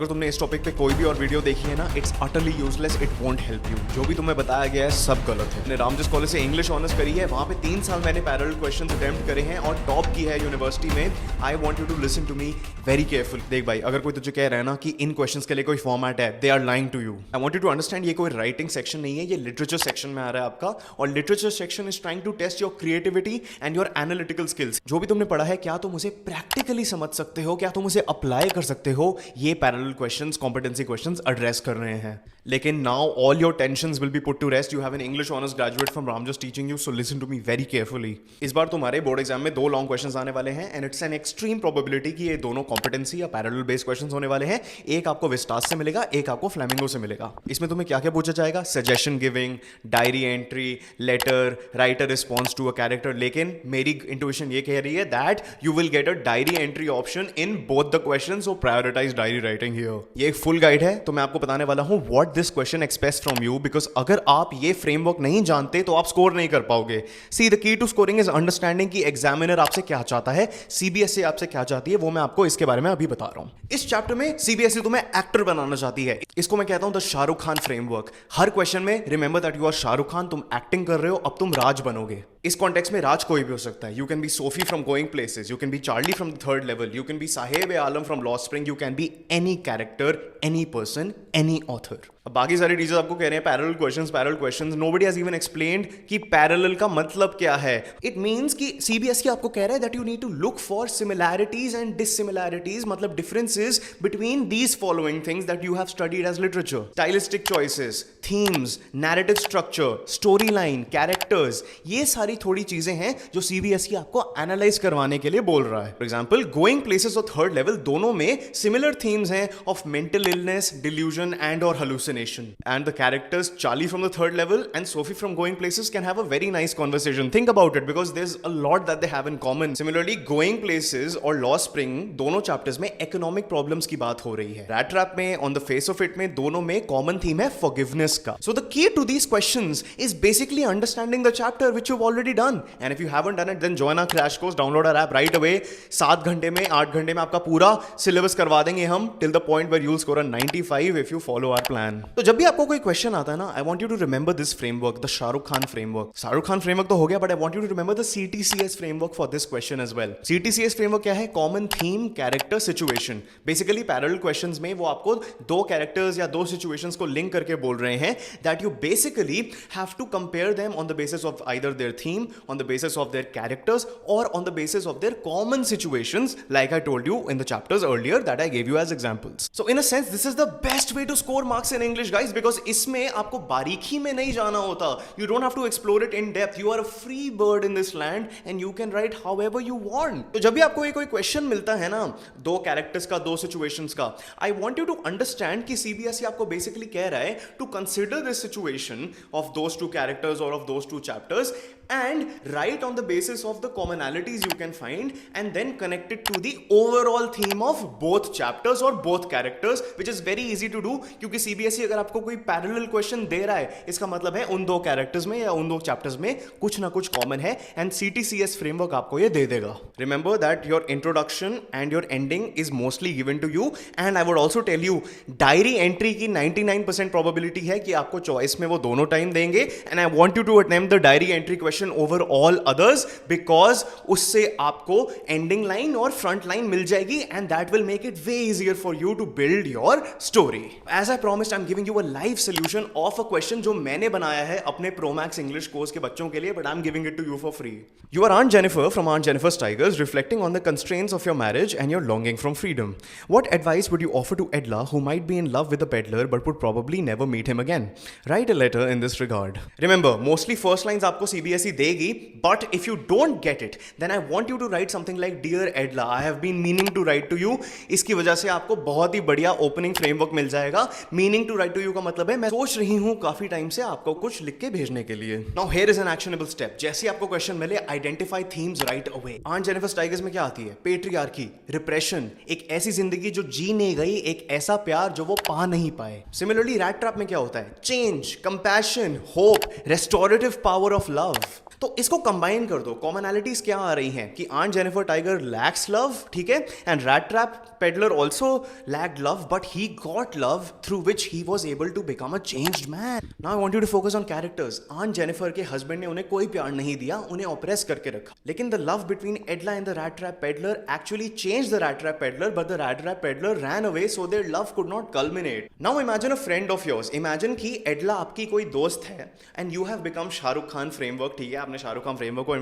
अगर तुमने इस टॉपिक पे कोई भी और वीडियो देखी है ना, it's utterly useless, it won't help you. जो भी तुम्हें बताया गया है सब गलत है। मैंने रामजस कॉलेज से इंग्लिश ऑनर्स करी है, वहाँ पे 3 साल मैंने पैरेलल क्वेश्चंस अटेम्प्ट करे हैं और टॉप की है यूनिवर्सिटी में। I want you to listen to me very careful. देख भाई, अगर कोई तुझे कह रहा है ना कि इन क्वेश्चंस के लिए कोई फॉर्मेट है, they are lying to you. I want you to understand, ये कोई राइटिंग सेक्शन नहीं है, ये लिटरेचर सेक्शन में आ रहा है आपका। और literature section is trying to test your creativity and your analytical skills. जो भी तुमने पढ़ा है, क्या तुम उसे प्रैक्टिकली समझ सकते हो, क्या तुम उसे अप्लाई कर सकते हो, ये parallel questions, competency questions address कर रहे हैं। लेकिन now all your tensions will be put to rest. You have an English honours graduate from Ramjas teaching you, so listen to me very carefully. इस बार तुम्हारे बोर्ड एग्जाम में 2 long questions आने वाले हैं and it's an extreme probability कि ये दोनों कॉम्पिटेंसी या पैरेलल बेस्ड क्वेश्चंस होने वाले हैं। एक आपको विस्टास से मिलेगा, एक आपको फ्लेमिंगो से मिलेगा। इसमें तुम्हें क्या क्या पूछा जाएगा? Suggestion giving, diary entry, letter, write a response to a character. लेकिन मेरी इंट्यूशन ये कह रही है that you will get a diary entry option in both the questions, so prioritise diary writing here. ये एक फुल गाइड है, तो मैं आपको बताने वाला हूं what this question aspects from you, because अगर आप ये फ्रेमवर्क नहीं जानते तो आप स्कोर नहीं कर पाओगे। See the key to scoring is understanding कि एग्जामिनर आपसे क्या चाहता है, सीबीएसई आपसे क्या चाहती है, वो मैं आपको इसके बारे में अभी बता रहा हूं। इस चैप्टर में सीबीएसई तुम्हें एक्टर बनाना चाहती है। इसको मैं कहता हूं द शाहरुख खान फ्रेमवर्क। हर क्वेश्चन में remember that you are Shahrukh Khan, तुम एक्टिंग कर रहे हो, अब तुम राज बनोगे। इस कॉन्टेक्स्ट में राज कोई भी हो सकता है। You can be Sophie from going places, you can be Charlie from the third level, you can be Saheb e Alam from lost spring, you can be any character, any person, any author. अब बाकी सारे teachers आपको कह रहे हैं parallel questions. Nobody has even explained कि parallel का मतलब क्या है। इट मींस कि सीबीएसई आपको कह रहा है that you need to look for similarities and dissimilarities, मतलब differences between these following things that you have studied as literature. Stylistic choices, themes, narrative structure, story line, characters, ये सारी थोड़ी चीजें हैं जो सीबीएसई आपको एनालाइज करवाने के लिए बोल रहा है। फॉर एग्जाम्पल, गोइंग प्लेसेस और थर्ड लेवल दोनों में सिमिलर थीम्स हैं of mental illness, delusion and और hallucination. And the characters Charlie from the third level and Sophie from Going Places can have a very nice conversation. Think about it because there's a lot that they have in common. Similarly, Going Places और Lost Spring दोनों chapters में economic problems की बात हो रही है। Rat Trap में On the Face of It में दोनों में common theme है forgiveness का। So the key to these questions is basically understanding the chapter which you've already done. And if you haven't done it, then join our crash course, download our app right away. 7 घंटे में 8 घंटे में आपका पूरा syllabus करवा देंगे हम till the point where you'll score a 95 if you follow our plan. तो जब भी आपको कोई क्वेश्चन आता है ना, I want you to remember this framework, the Shahrukh Khan framework. Shahrukh Khan framework तो हो गया, but I want you to remember the CTCS framework for this question as well. CTCS framework क्या है? Common theme, character, situation. Basically parallel questions में वो आपको 2 characters या 2 situations को लिंक करके बोल रहे हैं that you basically have to compare them on the basis of either their theme, on the basis of their characters और on the basis of their common situations, like I told you in the chapters earlier that I gave you as examples. So in a sense this is the best way to score marks in English guys, because इसमें आपको बारीकी में नहीं जाना होता। You don't have to explore it in depth. You are a free bird in this land and you can write however you want. तो जब भी आपको कोई क्वेश्चन मिलता है ना, 2 कैरेक्टर्स का, 2 सिचुएशंस का, I want you to understand कि सीबीएसई आपको बेसिकली कह रहा है to consider this situation of those 2 characters और of those 2 chapters and write on the basis of the commonalities you can find and then connect it to the overall theme of both chapters or both characters, which is very easy to do क्योंकि CBSE अगर आपको कोई parallel question दे रहा है, इसका मतलब है उन 2 characters में या उन 2 chapters में कुछ ना कुछ common है and CTCS framework आपको ये दे देगा। Remember that your introduction and your ending is mostly given to you and I would also tell you diary entry की 99% probability है कि आपको choice में वो दोनों time देंगे and I want you to attempt the diary entry question over all others because उससे आपको ending line और front line मिल जाएगी and that will make it way easier for you to build your story. As I promised, I'm giving you a live solution of a question जो मैंने बनाया है अपने ProMax English course के बच्चों के लिए, but I'm giving it to you for free. You are Aunt Jennifer from Aunt Jennifer's Tigers, reflecting on the constraints of your marriage and your longing from freedom. What advice would you offer to Edla, who might be in love with a peddler but would probably never meet him again? Write a letter in this regard. Remember, mostly first lines आपको CBSE देगी, but if you don't get it, then I want you to write something like Dear Edla, I have been meaning to write to you. इसकी वजह से आपको बहुत ही बढ़िया opening framework मिल जाएगा। Meaning to write to you का मतलब है मैं सोच रही हूँ काफी टाइम से आपको कुछ लिख के भेजने के लिए। Now here is an actionable step. जैसे आपको क्वेश्चन मिले, identify themes right away. Aunt Jennifer's Tigers में क्या आती है? पेट्रियार्की, रिप्रेशन, एक ऐसी जिंदगी जो जी नहीं गई, एक ऐसा प्यार जो वो पा नहीं पाए। Similarly, Rat Trap में क्या होता है? Change, compassion, hope, restorative power of love. तो इसको कंबाइन कर दो, कॉमनैलिटीज क्या आ रही हैं कि aunt Jennifer tiger lacks love, ठीक है, and rat trap peddler also lacked love, but he got love through which he was able to become a changed man. Now I want you to focus on characters. Aunt Jennifer के husband ने उन्हें कोई प्यार नहीं दिया, उन्हें oppress करके रखा, लेकिन the love between Edla and the rat trap peddler actually changed the rat trap peddler, but the rat trap peddler ran away so their love could not culminate. Now imagine a friend of yours. Imagine कि Edla आपकी कोई दोस्त है and you have become Shahrukh Khan framework, ठीक है, आपने Shahrukh Khan framework को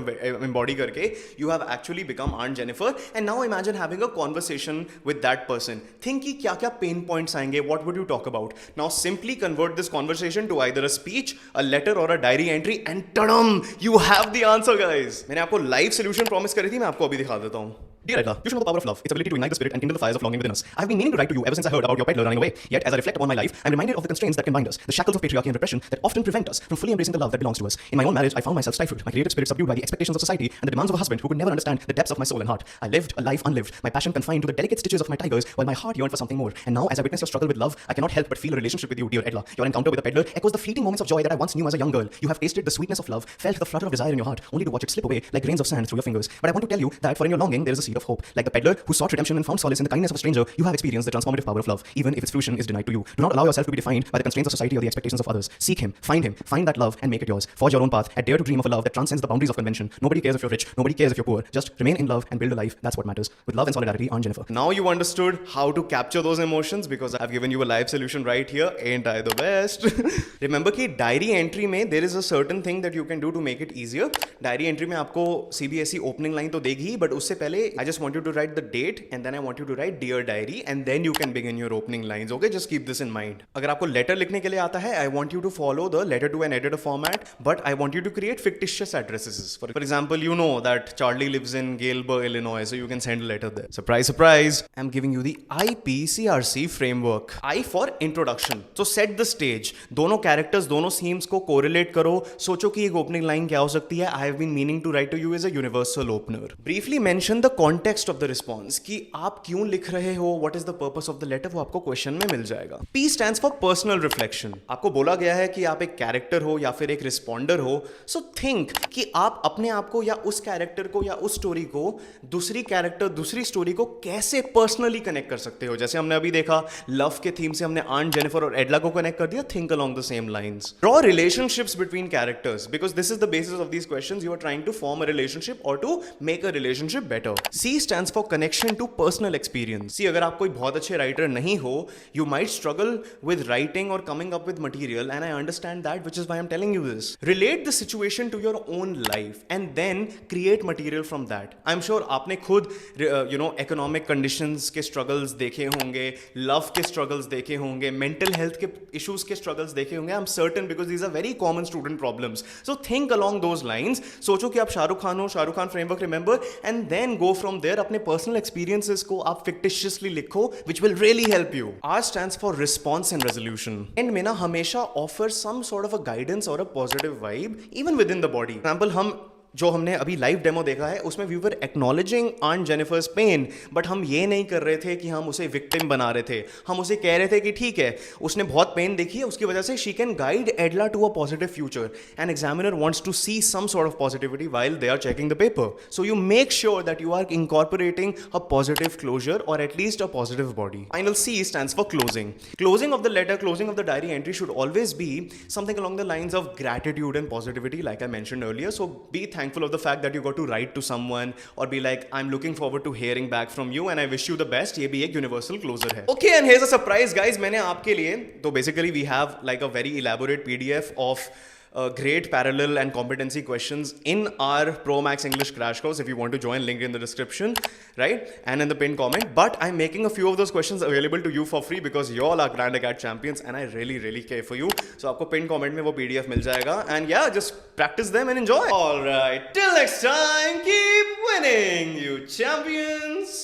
embody करके you have actually become aunt Jennifer. And now imagine having a conversation with that person. Think कि क्या क्या पेन पॉइंट्स आएंगे, what would you talk about. Now simply convert this conversation to either a speech, a letter और a diary entry, and tada, you have the answer guys. मैंने आपको live solution promise करी थी, मैं आपको अभी दिखा देता हूं. Dear Edla, you should know the power of love, its ability to ignite the spirit and kindle the fires of longing within us. I have been meaning to write to you ever since I heard about your peddler running away. Yet, as I reflect upon my life, I'm reminded of the constraints that can bind us, the shackles of patriarchy and repression that often prevent us from fully embracing the love that belongs to us. In my own marriage, I found myself stifled, my creative spirit subdued by the expectations of society and the demands of a husband who could never understand the depths of my soul and heart. I lived a life unlived, my passion confined to the delicate stitches of my tigers, while my heart yearned for something more. And now, as I witness your struggle with love, I cannot help but feel a relationship with you, dear Edla. Your encounter with the peddler echoes the fleeting moments of joy that I once knew as a young girl. You have tasted the sweetness of love, felt the flutter of desire in your heart, only to watch it slip away like grains of sand through your fingers. But I want to tell you that for in your longing, there is a seed of hope. Like the peddler who sought redemption and found solace in the kindness of a stranger, you have experienced the transformative power of love, even if its fruition is denied to you. Do not allow yourself to be defined by the constraints of society or the expectations of others. Seek him, find that love, and make it yours. Forge your own path, and dare to dream of a love that transcends the boundaries of convention. Nobody cares if you're rich, nobody cares if you're poor. Just remain in love and build a life. That's what matters. With love and solidarity, Aunt Jennifer. Now you understood how to capture those emotions because I've given you a live solution right here. Ain't I the best? Remember कि diary entry में there is a certain thing that you can do to make it easier. Diary entry में आपको CBSE opening line तो देगी ही, but उससे पहले I just want you to write the date and then I want you to write dear diary and then you can begin your opening lines. Okay, just keep this in mind. अगर आपको letter लिखने के लिए आता है, I want you to follow the letter to an editor format, but I want you to create fictitious addresses. For example, you know that Charlie lives in Galesburg, Illinois, so you can send a letter there. Surprise, surprise! I'm giving you the IPCRC framework. I for introduction. So set the stage. दोनों characters, दोनों themes को correlate करो. सोचो कि एक opening line क्या हो सकती है. I have been meaning to write to you as a universal opener. Briefly mention the context of the response कि आप क्यों लिख रहे हो, what is the purpose of the letter, वो आपको क्वेश्चन में मिल जाएगा. P stands for personal reflection. आपको बोला गया है कि आप एक कैरेक्टर हो या फिर एक रिस्पॉन्डर हो, सो थिंक कि आप अपने आप को या उस कैरेक्टर को या उस स्टोरी को दूसरी कैरेक्टर दूसरी स्टोरी को कैसे पर्सनली कनेक्ट कर सकते हो. जैसे हमने अभी देखा लव के थीम से हमने आंट जेनिफर और एडला को कनेक्ट कर दिया. Think along the same lines. Draw relationships between characters because this is the basis of these questions. You are trying to form a relationship और to make a relationship better. C stands for connection to personal experience. See, अगर आप कोई बहुत अच्छे writer नहीं हो, you might struggle with writing or coming up with material, and I understand that, which is why I'm telling you this. Relate the situation to your own life and then create material from that. I'm sure आपने खुद economic conditions के struggles देखे होंगे, love के struggles देखे होंगे, mental health के issues के struggles देखे होंगे. I'm certain because these are very common student problems. So think along those lines. सोचो कि आप शाहरुख खान हो, Shahrukh Khan framework remember, and then go from there. अपने personal experiences को आप fictitiously लिखो, which will really help you. R stands for response and resolution. And में ना हमेशा offer some sort of a guidance or a positive vibe even within the body. Example, हम जो हमने अभी लाइव डेमो देखा है उसमें we were acknowledging aunt Jennifer's pain, but हम ये नहीं कर रहे थे कि हम उसे विक्टिम बना रहे थे. हम उसे कह रहे थे कि ठीक है उसने बहुत पेन देखी है, उसकी वजह से she can guide Edla to a positive future. An examiner wants to see some sort of positivity while they are checking the paper. So you make sure that you are incorporating a positive closure or at least a positive body. Final C stands for closing. Closing of the letter, closing of the diary entry should always be something along the lines of gratitude and positivity, like I mentioned earlier. So be thankful of the fact that you got to write to someone or be like, I'm looking forward to hearing back from you and I wish you the best. ये भी एक universal closer है. Okay, and here's a surprise, guys. मैंने आपके लिए, तो basically we have like a very elaborate PDF of great parallel and competency questions in our Pro Max English crash course. If you want to join, link in the description, right? And in the pinned comment. But I'm making a few of those questions available to you for free because you all are Grand Acad champions and I really, really care for you. So आपको pinned comment में वो PDF मिल जाएगा. And yeah, just practice them and enjoy. All right, till next time, keep winning, you champions.